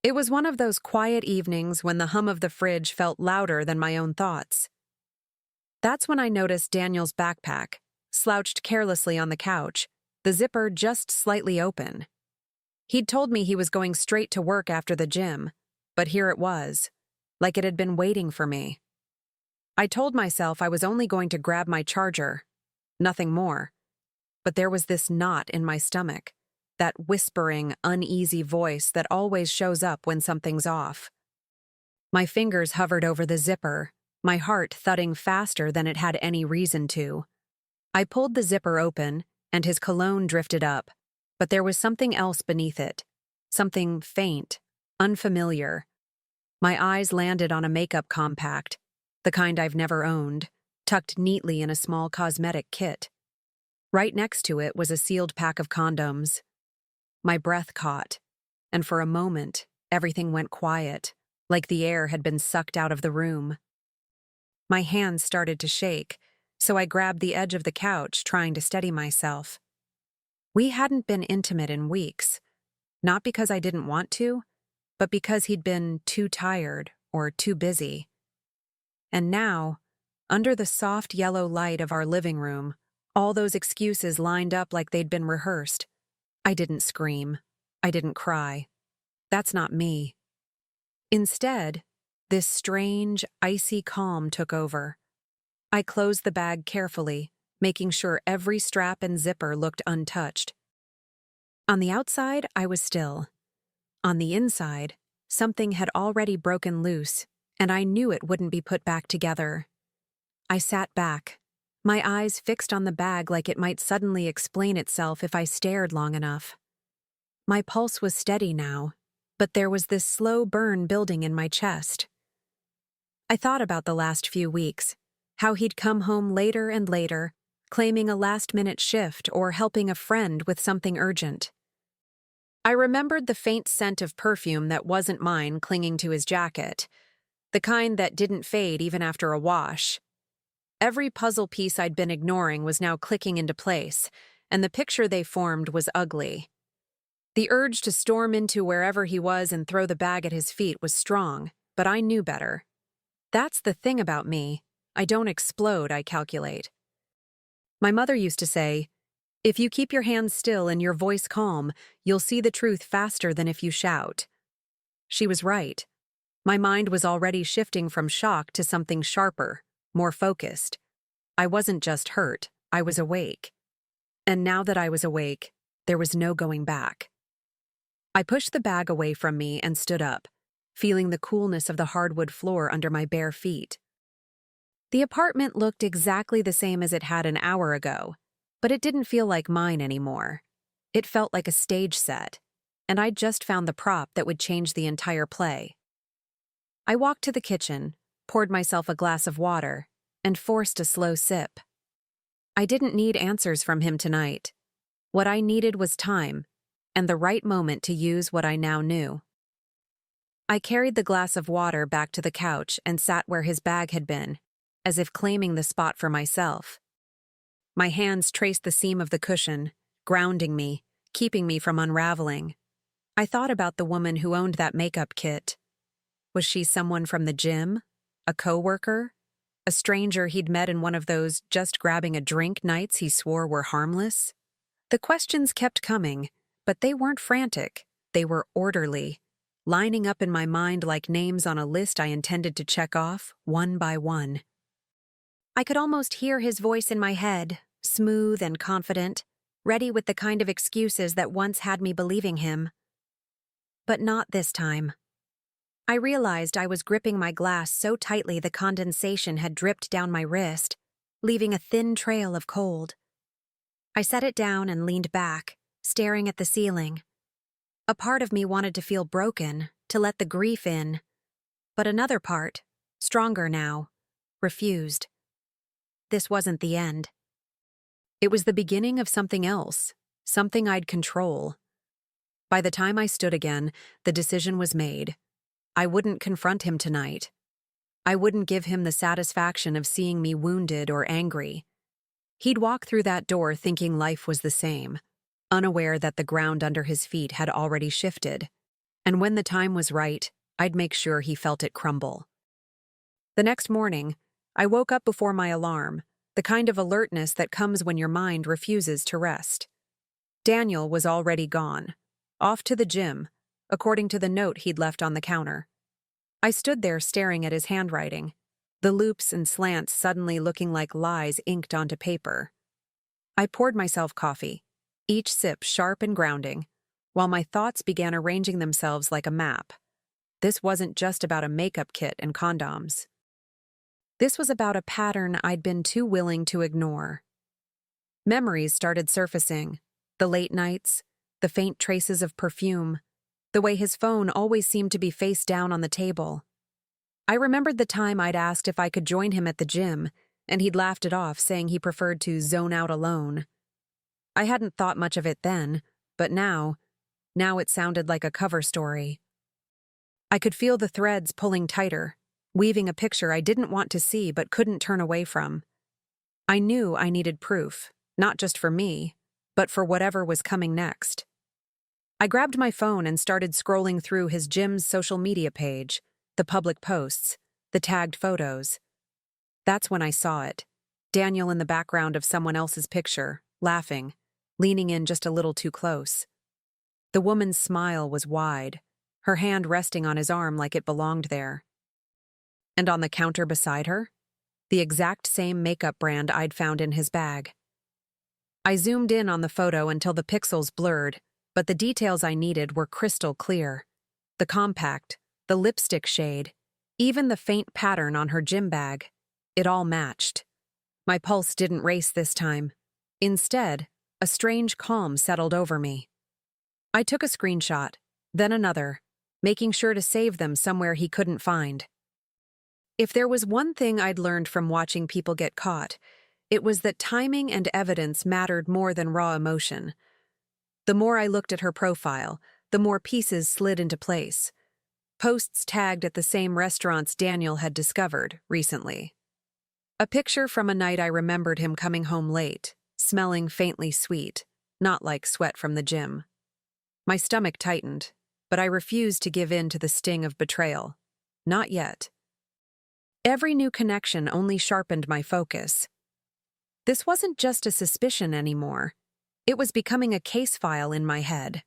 It was one of those quiet evenings when the hum of the fridge felt louder than my own thoughts. That's when I noticed Daniel's backpack, slouched carelessly on the couch, the zipper just slightly open. He'd told me he was going straight to work after the gym, but here it was, like it had been waiting for me. I told myself I was only going to grab my charger, nothing more. But there was this knot in my stomach, that whispering, uneasy voice that always shows up when something's off. My fingers hovered over the zipper, my heart thudding faster than it had any reason to. I pulled the zipper open, and his cologne drifted up, but there was something else beneath it, something faint, unfamiliar. My eyes landed on a makeup compact, the kind I've never owned, tucked neatly in a small cosmetic kit. Right next to it was a sealed pack of condoms. My breath caught, and for a moment, everything went quiet, like the air had been sucked out of the room. My hands started to shake, so I grabbed the edge of the couch, trying to steady myself. We hadn't been intimate in weeks, not because I didn't want to, but because he'd been too tired or too busy. And now, under the soft yellow light of our living room, all those excuses lined up like they'd been rehearsed. I didn't scream. I didn't cry. That's not me. Instead, this strange, icy calm took over. I closed the bag carefully, making sure every strap and zipper looked untouched. On the outside, I was still. On the inside, something had already broken loose, and I knew it wouldn't be put back together. I sat back, my eyes fixed on the bag like it might suddenly explain itself if I stared long enough. My pulse was steady now, but there was this slow burn building in my chest. I thought about the last few weeks, how he'd come home later and later, claiming a last-minute shift or helping a friend with something urgent. I remembered the faint scent of perfume that wasn't mine clinging to his jacket, the kind that didn't fade even after a wash. Every puzzle piece I'd been ignoring was now clicking into place, and the picture they formed was ugly. The urge to storm into wherever he was and throw the bag at his feet was strong, but I knew better. That's the thing about me. I don't explode, I calculate. My mother used to say, "If you keep your hands still and your voice calm, you'll see the truth faster than if you shout." She was right. My mind was already shifting from shock to something sharper, more focused. I wasn't just hurt, I was awake. And now that I was awake, there was no going back. I pushed the bag away from me and stood up, feeling the coolness of the hardwood floor under my bare feet. The apartment looked exactly the same as it had an hour ago, but it didn't feel like mine anymore. It felt like a stage set, and I'd just found the prop that would change the entire play. I walked to the kitchen, poured myself a glass of water, and forced a slow sip. I didn't need answers from him tonight. What I needed was time, and the right moment to use what I now knew. I carried the glass of water back to the couch and sat where his bag had been, as if claiming the spot for myself. My hands traced the seam of the cushion, grounding me, keeping me from unraveling. I thought about the woman who owned that makeup kit. Was she someone from the gym? A coworker? A stranger he'd met in one of those just grabbing a drink nights he swore were harmless? The questions kept coming, but they weren't frantic. They were orderly, lining up in my mind like names on a list I intended to check off, one by one. I could almost hear his voice in my head, smooth and confident, ready with the kind of excuses that once had me believing him. But not this time. I realized I was gripping my glass so tightly the condensation had dripped down my wrist, leaving a thin trail of cold. I set it down and leaned back, staring at the ceiling. A part of me wanted to feel broken, to let the grief in, but another part, stronger now, refused. This wasn't the end. It was the beginning of something else, something I'd control. By the time I stood again, the decision was made. I wouldn't confront him tonight. I wouldn't give him the satisfaction of seeing me wounded or angry. He'd walk through that door thinking life was the same, unaware that the ground under his feet had already shifted. And when the time was right, I'd make sure he felt it crumble. The next morning, I woke up before my alarm, the kind of alertness that comes when your mind refuses to rest. Daniel was already gone, off to the gym, according to the note he'd left on the counter. I stood there staring at his handwriting, the loops and slants suddenly looking like lies inked onto paper. I poured myself coffee, each sip sharp and grounding, while my thoughts began arranging themselves like a map. This wasn't just about a makeup kit and condoms. This was about a pattern I'd been too willing to ignore. Memories started surfacing, the late nights, the faint traces of perfume, the way his phone always seemed to be face down on the table. I remembered the time I'd asked if I could join him at the gym, and he'd laughed it off, saying he preferred to zone out alone. I hadn't thought much of it then, but now it sounded like a cover story. I could feel the threads pulling tighter, weaving a picture I didn't want to see but couldn't turn away from. I knew I needed proof, not just for me, but for whatever was coming next. I grabbed my phone and started scrolling through his gym's social media page, the public posts, the tagged photos. That's when I saw it. Daniel in the background of someone else's picture, laughing, leaning in just a little too close. The woman's smile was wide, her hand resting on his arm like it belonged there. And on the counter beside her, the exact same makeup brand I'd found in his bag. I zoomed in on the photo until the pixels blurred, but the details I needed were crystal clear. The compact, the lipstick shade, even the faint pattern on her gym bag. It all matched. My pulse didn't race this time. Instead, a strange calm settled over me. I took a screenshot, then another, making sure to save them somewhere he couldn't find. If there was one thing I'd learned from watching people get caught, it was that timing and evidence mattered more than raw emotion. The more I looked at her profile, the more pieces slid into place. Posts tagged at the same restaurants Daniel had discovered recently. A picture from a night I remembered him coming home late, smelling faintly sweet, not like sweat from the gym. My stomach tightened, but I refused to give in to the sting of betrayal. Not yet. Every new connection only sharpened my focus. This wasn't just a suspicion anymore. It was becoming a case file in my head.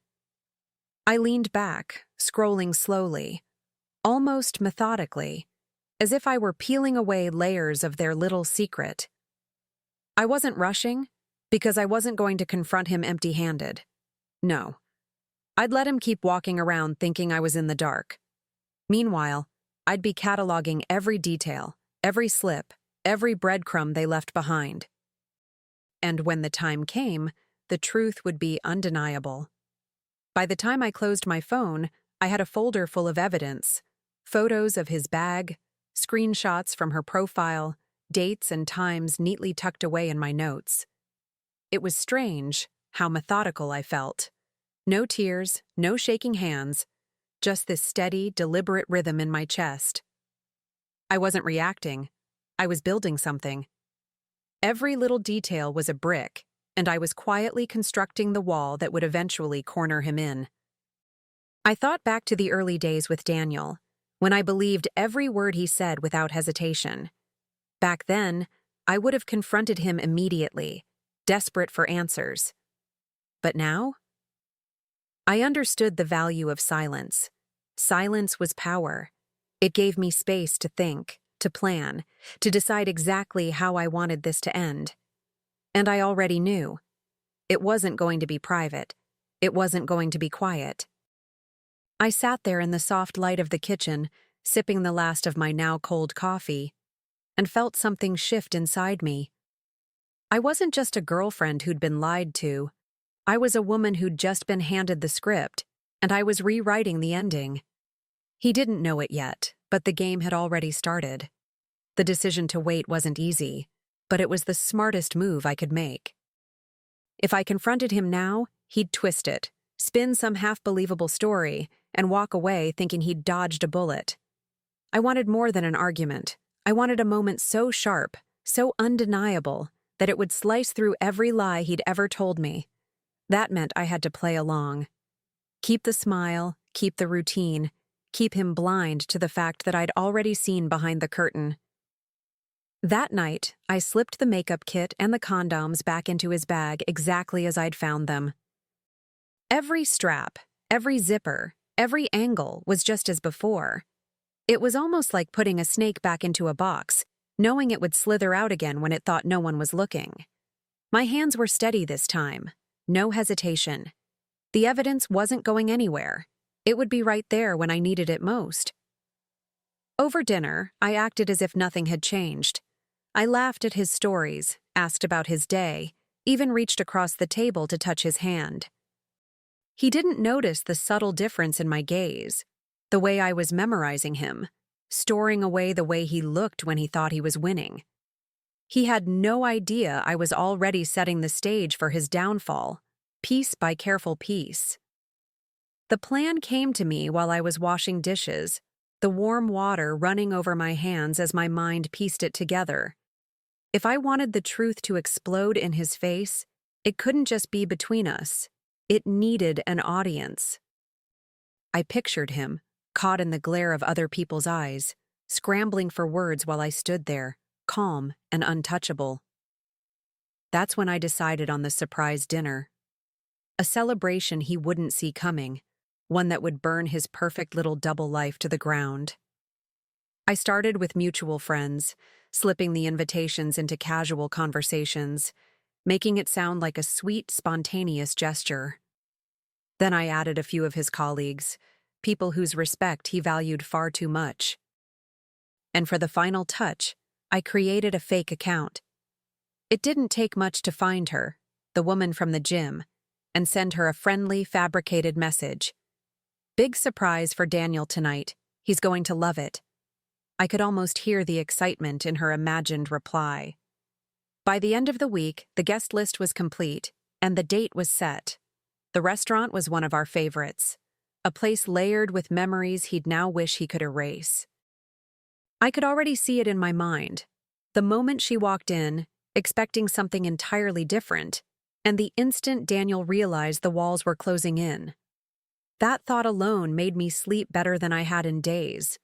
I leaned back, scrolling slowly, almost methodically, as if I were peeling away layers of their little secret. I wasn't rushing, because I wasn't going to confront him empty-handed. No. I'd let him keep walking around thinking I was in the dark. Meanwhile, I'd be cataloging every detail, every slip, every breadcrumb they left behind. And when the time came, the truth would be undeniable. By the time I closed my phone, I had a folder full of evidence, photos of his bag, screenshots from her profile, dates and times neatly tucked away in my notes. It was strange how methodical I felt. No tears, no shaking hands, just this steady, deliberate rhythm in my chest. I wasn't reacting. I was building something. Every little detail was a brick, and I was quietly constructing the wall that would eventually corner him in. I thought back to the early days with Daniel, when I believed every word he said without hesitation. Back then, I would have confronted him immediately, desperate for answers. But now? I understood the value of silence. Silence was power. It gave me space to think, to plan, to decide exactly how I wanted this to end. And I already knew. It wasn't going to be private. It wasn't going to be quiet. I sat there in the soft light of the kitchen, sipping the last of my now cold coffee, and felt something shift inside me. I wasn't just a girlfriend who'd been lied to. I was a woman who'd just been handed the script, and I was rewriting the ending. He didn't know it yet, but the game had already started. The decision to wait wasn't easy, but it was the smartest move I could make. If I confronted him now, he'd twist it, spin some half-believable story, and walk away thinking he'd dodged a bullet. I wanted more than an argument. I wanted a moment so sharp, so undeniable, that it would slice through every lie he'd ever told me. That meant I had to play along. Keep the smile, keep the routine, keep him blind to the fact that I'd already seen behind the curtain. That night, I slipped the makeup kit and the condoms back into his bag exactly as I'd found them. Every strap, every zipper, every angle was just as before. It was almost like putting a snake back into a box, knowing it would slither out again when it thought no one was looking. My hands were steady this time. No hesitation. The evidence wasn't going anywhere. It would be right there when I needed it most. Over dinner, I acted as if nothing had changed. I laughed at his stories, asked about his day, even reached across the table to touch his hand. He didn't notice the subtle difference in my gaze, the way I was memorizing him, storing away the way he looked when he thought he was winning. He had no idea I was already setting the stage for his downfall, piece by careful piece. The plan came to me while I was washing dishes, the warm water running over my hands as my mind pieced it together. If I wanted the truth to explode in his face, it couldn't just be between us. It needed an audience. I pictured him, caught in the glare of other people's eyes, scrambling for words while I stood there, calm and untouchable. That's when I decided on the surprise dinner. A celebration he wouldn't see coming, one that would burn his perfect little double life to the ground. I started with mutual friends, slipping the invitations into casual conversations, making it sound like a sweet, spontaneous gesture. Then I added a few of his colleagues, people whose respect he valued far too much. And for the final touch, I created a fake account. It didn't take much to find her, the woman from the gym, and send her a friendly, fabricated message. Big surprise for Daniel tonight. He's going to love it. I could almost hear the excitement in her imagined reply. By the end of the week, the guest list was complete, and the date was set. The restaurant was one of our favorites, a place layered with memories he'd now wish he could erase. I could already see it in my mind. The moment she walked in, expecting something entirely different, and the instant Daniel realized the walls were closing in. That thought alone made me sleep better than I had in days.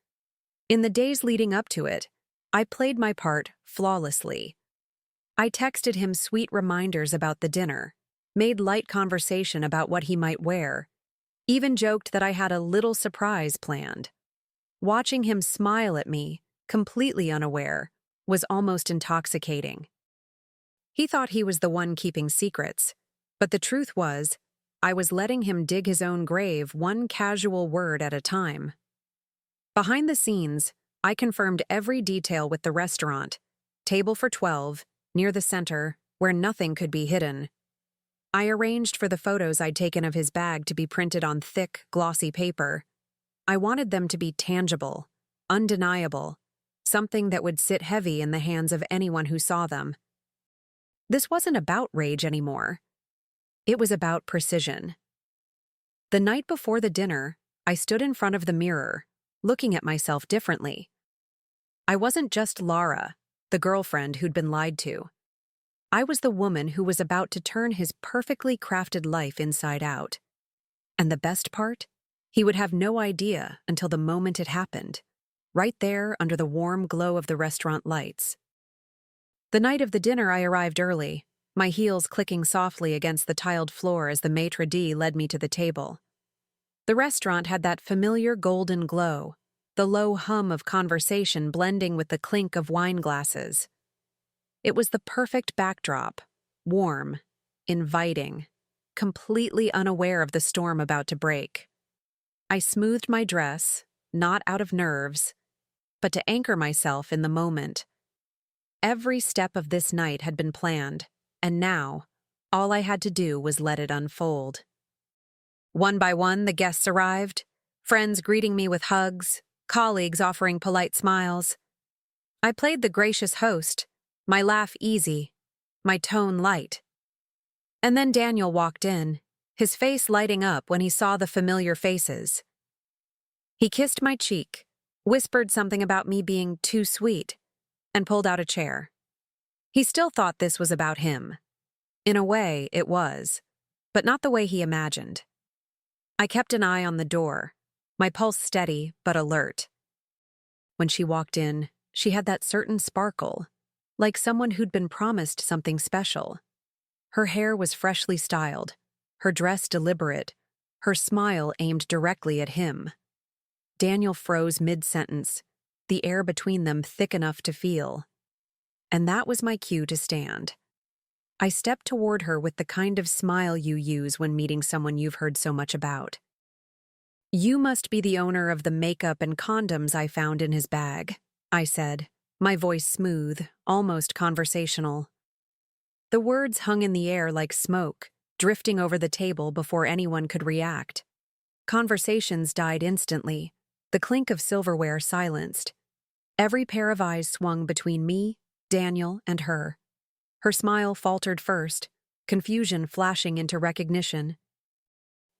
In the days leading up to it, I played my part flawlessly. I texted him sweet reminders about the dinner, made light conversation about what he might wear, even joked that I had a little surprise planned. Watching him smile at me, completely unaware, was almost intoxicating. He thought he was the one keeping secrets, but the truth was, I was letting him dig his own grave one casual word at a time. Behind the scenes, I confirmed every detail with the restaurant, table for 12, near the center, where nothing could be hidden. I arranged for the photos I'd taken of his bag to be printed on thick, glossy paper. I wanted them to be tangible, undeniable, something that would sit heavy in the hands of anyone who saw them. This wasn't about rage anymore. It was about precision. The night before the dinner, I stood in front of the mirror, looking at myself differently. I wasn't just Laura, the girlfriend who'd been lied to. I was the woman who was about to turn his perfectly crafted life inside out. And the best part? He would have no idea until the moment it happened, right there under the warm glow of the restaurant lights. The night of the dinner, I arrived early, my heels clicking softly against the tiled floor as the maitre d' led me to the table. The restaurant had that familiar golden glow, the low hum of conversation blending with the clink of wine glasses. It was the perfect backdrop, warm, inviting, completely unaware of the storm about to break. I smoothed my dress, not out of nerves, but to anchor myself in the moment. Every step of this night had been planned, and now, all I had to do was let it unfold. One by one, the guests arrived, friends greeting me with hugs, colleagues offering polite smiles. I played the gracious host, my laugh easy, my tone light. And then Daniel walked in, his face lighting up when he saw the familiar faces. He kissed my cheek, whispered something about me being too sweet, and pulled out a chair. He still thought this was about him. In a way, it was, but not the way he imagined. I kept an eye on the door, my pulse steady but alert. When she walked in, she had that certain sparkle, like someone who'd been promised something special. Her hair was freshly styled, her dress deliberate, her smile aimed directly at him. Daniel froze mid-sentence, the air between them thick enough to feel. And that was my cue to stand. I stepped toward her with the kind of smile you use when meeting someone you've heard so much about. "You must be the owner of the makeup and condoms I found in his bag," I said, my voice smooth, almost conversational. The words hung in the air like smoke, drifting over the table before anyone could react. Conversations died instantly, the clink of silverware silenced. Every pair of eyes swung between me, Daniel, and her. Her smile faltered first, confusion flashing into recognition.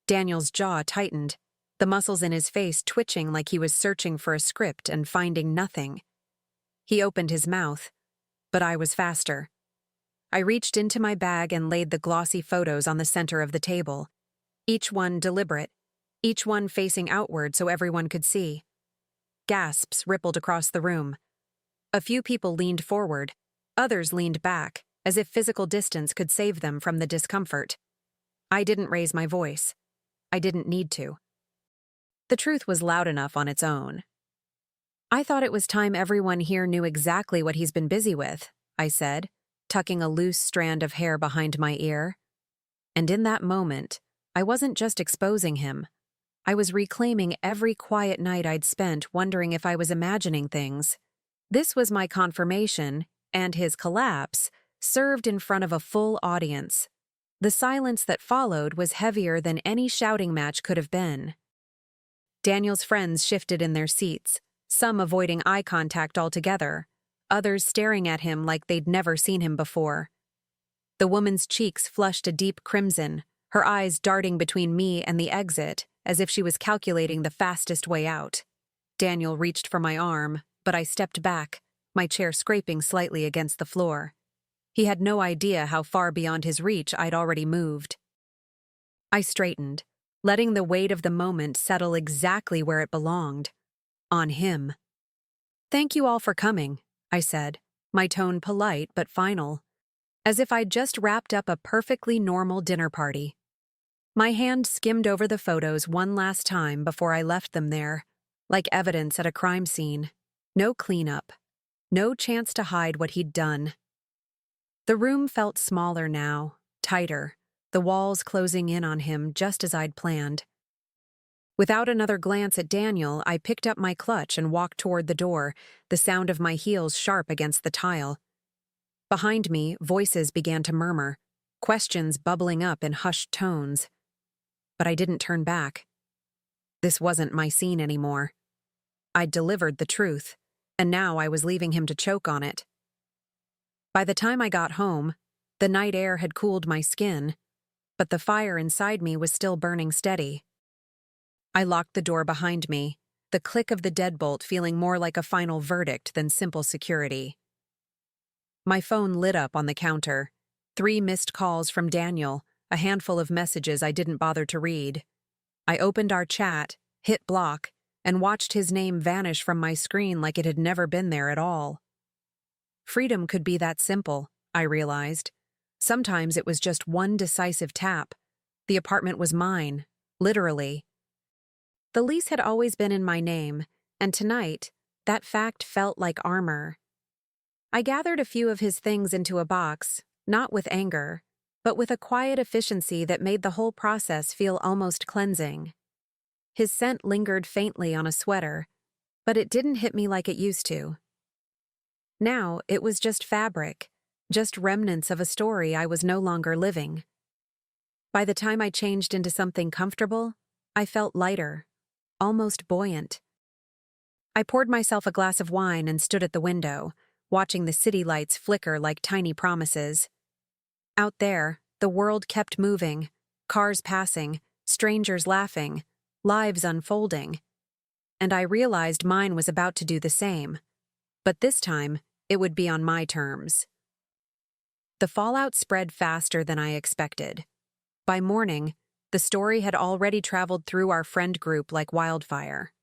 Daniel's jaw tightened, the muscles in his face twitching like he was searching for a script and finding nothing. He opened his mouth, but I was faster. I reached into my bag and laid the glossy photos on the center of the table, each one deliberate, each one facing outward so everyone could see. Gasps rippled across the room. A few people leaned forward, others leaned back, as if physical distance could save them from the discomfort. I didn't raise my voice. I didn't need to. The truth was loud enough on its own. "I thought it was time everyone here knew exactly what he's been busy with," I said, tucking a loose strand of hair behind my ear. And in that moment, I wasn't just exposing him. I was reclaiming every quiet night I'd spent wondering if I was imagining things. This was my confirmation, and his collapse, served in front of a full audience. The silence that followed was heavier than any shouting match could have been. Daniel's friends shifted in their seats, some avoiding eye contact altogether, others staring at him like they'd never seen him before. The woman's cheeks flushed a deep crimson, her eyes darting between me and the exit, as if she was calculating the fastest way out. Daniel reached for my arm, but I stepped back, my chair scraping slightly against the floor. He had no idea how far beyond his reach I'd already moved. I straightened, letting the weight of the moment settle exactly where it belonged. On him. "Thank you all for coming," I said, my tone polite but final, as if I'd just wrapped up a perfectly normal dinner party. My hand skimmed over the photos one last time before I left them there, like evidence at a crime scene. No cleanup. No chance to hide what he'd done. The room felt smaller now, tighter, the walls closing in on him just as I'd planned. Without another glance at Daniel, I picked up my clutch and walked toward the door, the sound of my heels sharp against the tile. Behind me, voices began to murmur, questions bubbling up in hushed tones. But I didn't turn back. This wasn't my scene anymore. I'd delivered the truth, and now I was leaving him to choke on it. By the time I got home, the night air had cooled my skin, but the fire inside me was still burning steady. I locked the door behind me, the click of the deadbolt feeling more like a final verdict than simple security. My phone lit up on the counter, 3 missed calls from Daniel, a handful of messages I didn't bother to read. I opened our chat, hit block, and watched his name vanish from my screen like it had never been there at all. Freedom could be that simple, I realized. Sometimes it was just one decisive tap. The apartment was mine, literally. The lease had always been in my name, and tonight, that fact felt like armor. I gathered a few of his things into a box, not with anger, but with a quiet efficiency that made the whole process feel almost cleansing. His scent lingered faintly on a sweater, but it didn't hit me like it used to. Now, it was just fabric, just remnants of a story I was no longer living. By the time I changed into something comfortable, I felt lighter, almost buoyant. I poured myself a glass of wine and stood at the window, watching the city lights flicker like tiny promises. Out there, the world kept moving, cars passing, strangers laughing, lives unfolding. And I realized mine was about to do the same. But this time, it would be on my terms. The fallout spread faster than I expected. By morning, The story had already traveled through our friend group like wildfire.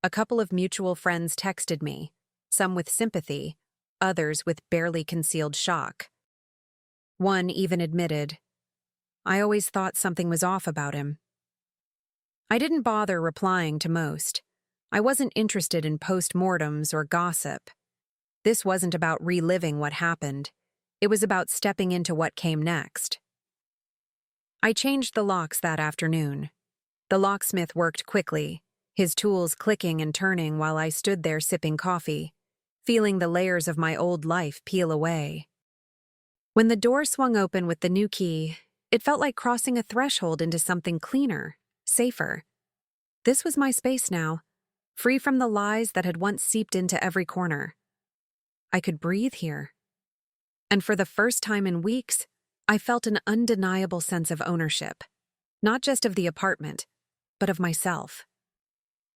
A couple of mutual friends texted me, some with sympathy, others with barely concealed shock. One even admitted, "I always thought something was off about him." I didn't bother replying to most. I wasn't interested in post-mortems or gossip. This wasn't about reliving what happened. It was about stepping into what came next. I changed the locks that afternoon. The locksmith worked quickly, his tools clicking and turning while I stood there sipping coffee, feeling the layers of my old life peel away. When the door swung open with the new key, it felt like crossing a threshold into something cleaner, safer. This was my space now, free from the lies that had once seeped into every corner. I could breathe here. And for the first time in weeks, I felt an undeniable sense of ownership, not just of the apartment, but of myself.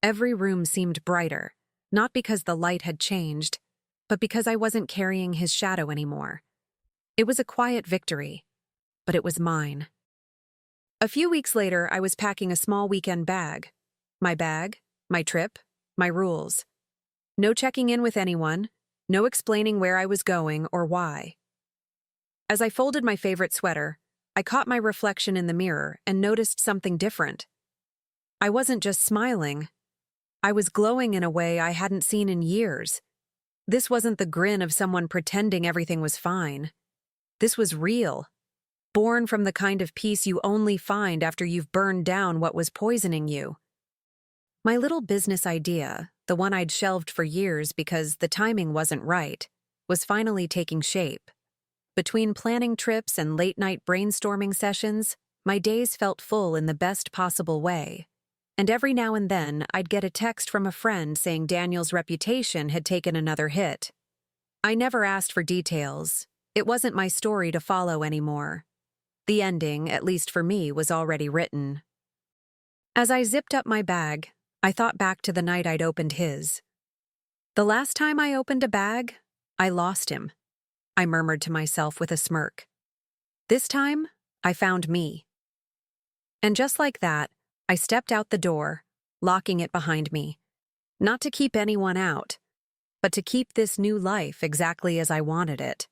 Every room seemed brighter, not because the light had changed, but because I wasn't carrying his shadow anymore. It was a quiet victory, but it was mine. A few weeks later, I was packing a small weekend bag. My bag, my trip, my rules. No checking in with anyone, no explaining where I was going or why. As I folded my favorite sweater, I caught my reflection in the mirror and noticed something different. I wasn't just smiling. I was glowing in a way I hadn't seen in years. This wasn't the grin of someone pretending everything was fine. This was real, born from the kind of peace you only find after you've burned down what was poisoning you. My little business idea, the one I'd shelved for years because the timing wasn't right, was finally taking shape. Between planning trips and late-night brainstorming sessions, my days felt full in the best possible way. And every now and then, I'd get a text from a friend saying Daniel's reputation had taken another hit. I never asked for details. It wasn't my story to follow anymore. The ending, at least for me, was already written. As I zipped up my bag, I thought back to the night I'd opened his. The last time I opened a bag, I lost him, I murmured to myself with a smirk. This time, I found me. And just like that, I stepped out the door, locking it behind me. Not to keep anyone out, but to keep this new life exactly as I wanted it.